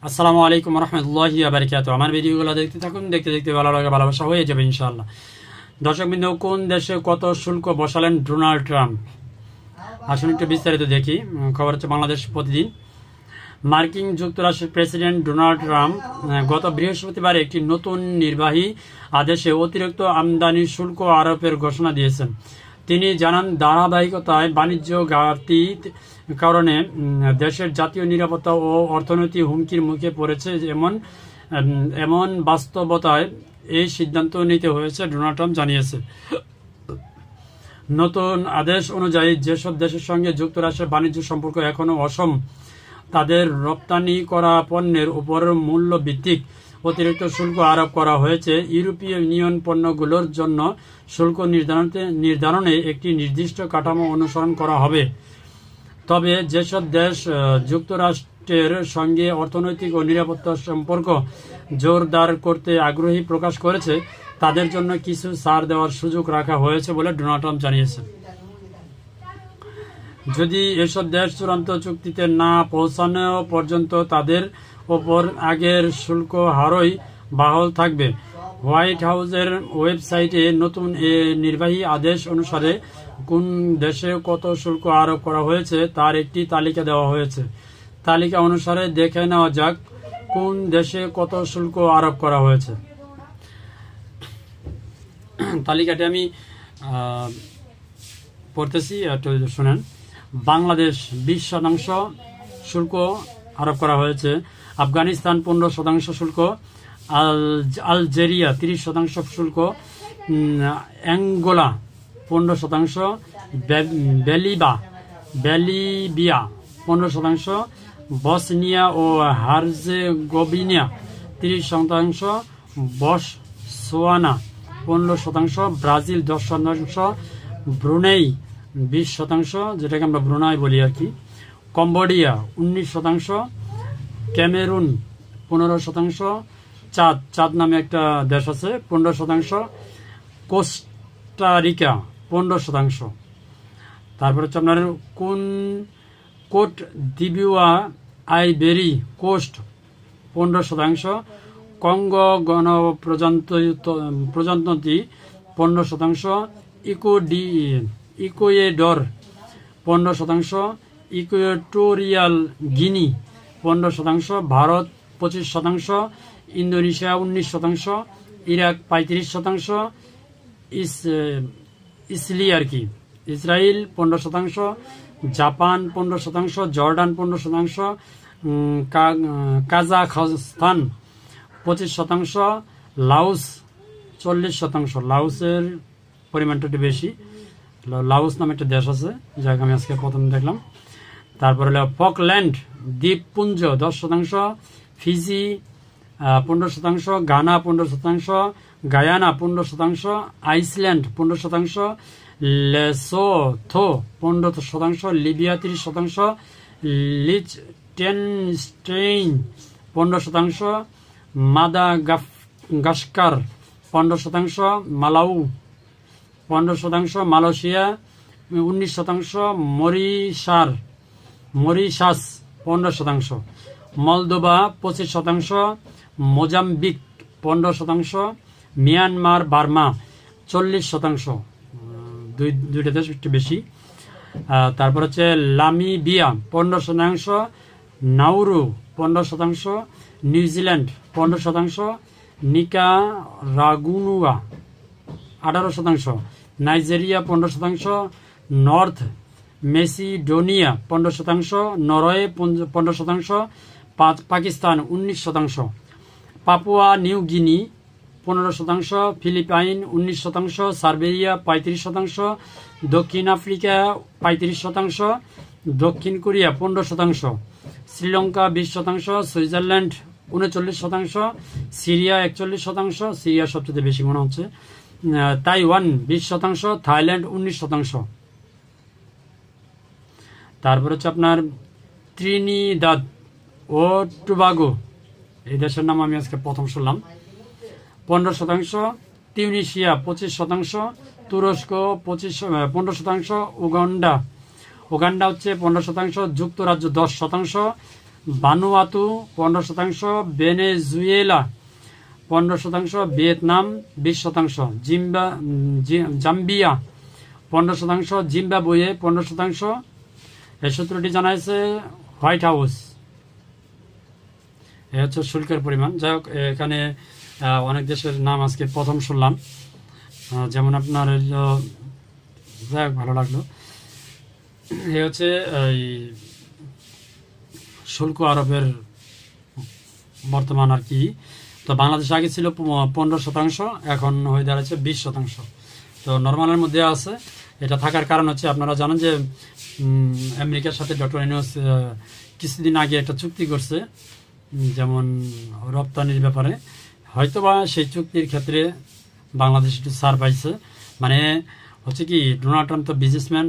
আসসালামু আলাইকুম রহমতুল্লাহি ওয়া বারাকাতুহু। আমার ভিডিওগুলো দেখতে থাকুন, দেখতে দেখতে ভালো লাগে, ভালোবাসা হয়ে যাবে ইনশাআল্লাহ। দর্শকবৃন্দ, কোন দেশে কত শুল্ক বসালেন ডোনাল্ড ট্রাম্প? আসুন একটু বিস্তারিত দেখি। খবর হচ্ছে বাংলাদেশ প্রতিদিন। মার্কিন যুক্তরাষ্ট্রের প্রেসিডেন্ট ডোনাল্ড ট্রাম্প গত বৃহস্পতিবার একটি নতুন নির্বাহী আদেশে অতিরিক্ত আমদানি শুল্ক আরোপের ঘোষণা দিয়েছেন। তিনি জানান, ধারাবাহিকতায় বাণিজ্য ঘাটতির কারণে দেশের জাতীয় নিরাপত্তা ও অর্থনীতি হুমকির মুখে পড়েছে। এমন বাস্তবতায় এই সিদ্ধান্ত নিতে হয়েছে, ডোনাল্ড ট্রাম্প জানিয়েছে। নতুন আদেশ অনুযায়ী যেসব দেশের সঙ্গে যুক্তরাষ্ট্রের বাণিজ্য সম্পর্ক এখনও অসম, তাদের রপ্তানি করা পণ্যের উপর মূল্য ভিত্তিক অতিরিক্ত শুল্ক আরোপ করা হয়েছে। ইউরোপীয় ইউনিয়ন পণ্যগুলোর জন্য শুল্ক নির্ধারণে একটি নির্দিষ্ট কাঠামো অনুসরণ করা হবে। তবে যেসব দেশ যুক্তরাষ্ট্রের সঙ্গে অর্থনৈতিক ও নিরাপত্তা সম্পর্ক জোরদার করতে আগ্রহী প্রকাশ করেছে, তাদের জন্য কিছু ছাড় দেওয়ার সুযোগ রাখা হয়েছে বলে ডোনাল্ড ট্রাম্প জানিয়েছেন। যদি এসব দেশ চূড়ান্ত চুক্তিতে না পৌঁছানো পর্যন্ত তাদের ওপর আগের শুল্ক হারই বহাল থাকবে। হোয়াইট হাউসের ওয়েবসাইটে নতুন এ নির্বাহী আদেশ অনুসারে কোন দেশে কত শুল্ক আরোপ করা হয়েছে তার একটি তালিকা দেওয়া হয়েছে। তালিকা অনুসারে দেখে নেওয়া যাক কোন দেশে কত শুল্ক আরোপ করা হয়েছে। তালিকাটি আমি পড়তেছি, একটু শুনেন। বাংলাদেশ 20% শুল্ক আরোপ করা হয়েছে। আফগানিস্তান 15% শুল্ক। আলজেরিয়া 30% শুল্ক। অ্যাঙ্গোলা 15%। বেলিভিয়া 15%। বসনিয়া ও হার্জেগোভিনা 30%। বটসোয়ানা 15%। ব্রাজিল 10%। ব্রুনেই 20%, যেটাকে আমরা ব্রুনাই বলি আর কি। কম্বোডিয়া 19%। ক্যামেরুন 15%। চাঁদ নামে একটা দেশ আছে 15%। কোস্টারিকা 15%। তারপর হচ্ছে আপনার কোট দিবিওয়া আইভেরি কোস্ট 15%। কঙ্গো গণপ্রজাতন্ত্রী 15%। Ecuador 15%। Equatorial Guinea 15%। Bharat 25%। Indonesia 19%। Iraq 35%। Israel 15%। Japan 15%। Jordan 15%। Kazakhstan 25%। Laos 40%। লাওসের পরিমাণটা একটু বেশি। লাওস নামে একটা দেশ আছে, যাকে আমি আজকে প্রথম দেখলাম। তারপরে হলো ফকল্যান্ড দ্বীপপুঞ্জ 10%। Fiji 15%। Ghana 15%। Guyana 15%। Iceland 15%। Lesotho 15%। Libya 30%। Liechtenstein 15%। Madagascar 15%। Malawi 15%। Malaysia 19%। Mauritius 15%। Moldova 25%। Mozambique 15%। Myanmar Burma 40%। দুইটা দেশ একটু বেশি। তারপর হচ্ছে Namibia 15%। Nauru 15%। New Zealand 15%। Nicaragua 18%। Nigeria 15%। North Macedonia 15%। Norway 15%। Pakistan 19%। Papua New Guinea 15%। Philippine 19%। Serbia 35%। দক্ষিণ আফ্রিকা 35%। দক্ষিণ Korea 15%। Sri Lanka 20%। Switzerland 39%। Syria 41%। Syria সবচেয়ে বেশি মনে হচ্ছে। তাইওয়ান 20%। থাইল্যান্ড 19%। তারপর হচ্ছে আপনার ত্রিনিদাদ ও টোবাগো, এই দেশের নাম আমি আজকে প্রথম শুনলাম, 15%। তিউনিসিয়া 25%। তুরস্ক 15%। উগান্ডা হচ্ছে 15%। যুক্তরাজ্য 10%। Vanuatu 15%, Venezuela 15%, Vietnam 20%, Zambia 15%, Zimbabwe 15%। এই সূত্রটি জানাইছে হোয়াইট হাউস। এ হচ্ছে শুল্কের পরিমাণ। যাই হোক, এখানে অনেক দেশের নাম আজকে প্রথম শুনলাম, যেমন আপনার যাই হোক ভালো লাগলো। এ হচ্ছে এই শুল্ক আরোপের বর্তমান আর কি। তো বাংলাদেশ আগে ছিল 15%, এখন হয়ে দাঁড়াচ্ছে 20%। তো নর্মালের মধ্যে আছে। এটা থাকার কারণ হচ্ছে আপনারা জানেন যে আমেরিকার সাথে ডক্টর ইউনূস কিছুদিন আগে একটা চুক্তি করছে, যেমন রপ্তানির ব্যাপারে। হয়তোবা সেই চুক্তির ক্ষেত্রে বাংলাদেশ একটু ছাড় পাইছে। মানে হচ্ছে কি, ডোনাল্ড ট্রাম্প তো বিজনেসম্যান,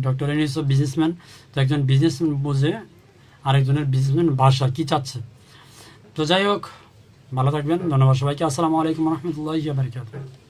ডক্টর ইউনূসও বিজনেসম্যান। তো একজন বিজনেসম্যান বুঝে আরেকজনের বিজনেসম্যান ভাষা কি চাচ্ছে। তো যাই হোক, ভালো থাকবেন। ধন্যবাদ সবাইকে। আসসালামু আলাইকুম রহমতুল্লাহি ওয়া বারাকাতুহু।